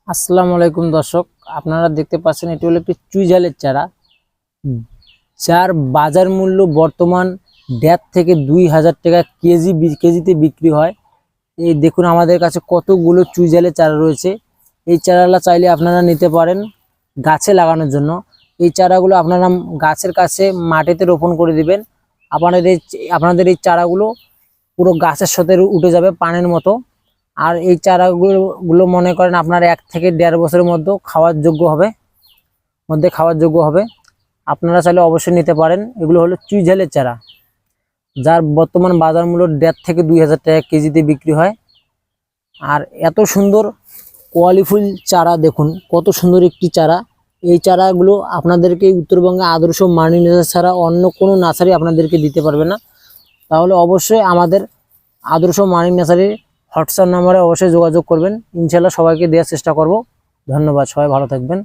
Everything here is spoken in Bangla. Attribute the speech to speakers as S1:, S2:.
S1: আসসালামু আলাইকুম দর্শক, আপনারা দেখতে পাচ্ছেন এটি হলো একটি চুইঝালের চারা, যার বাজার মূল্য বর্তমান 1.5 থেকে 2,000 টাকা কেজিতে বিক্রি হয়। এই দেখুন আমাদের কাছে কতগুলো চুইঝালের চারা রয়েছে। এই চারাগুলো চাইলে আপনারা নিতে পারেন গাছে লাগানোর জন্য। এই চারাগুলো আপনারা গাছের কাছে মাটিতে রোপণ করে দিবেন। আপনাদের এই চারাগুলো পুরো গাছের সাথে উঠে যাবে পানির মতো। আর এই চারাগুলো মনে করেন আপনার 1 থেকে 1.5 বছরের মধ্যে খাওয়ার যোগ্য হবে। আপনারা চাইলে অবশ্যই নিতে পারেন। এগুলো হলো চুইঝালের চারা, যার বর্তমান বাজার মূল্য 1.5 থেকে 2,000 টাকা কেজিতে বিক্রি হয়। আর এত সুন্দর কোয়ালিফুল চারা, দেখুন কত সুন্দর একটি চারা। এই চারাগুলো আপনাদেরকে উত্তরবঙ্গে আদর্শ মানি নার্সারি ছাড়া অন্য কোনো নার্সারি আপনাদেরকে দিতে পারবে না। তাহলে অবশ্যই আমাদের আদর্শ মানি নার্সারির হোয়াটসঅ্যাপ নাম্বারে অবশ্যই যোগাযোগ করবেন। ইনশাল্লাহ সবাইকে দেওয়ার চেষ্টা করব। ধন্যবাদ, সবাই ভালো থাকবেন।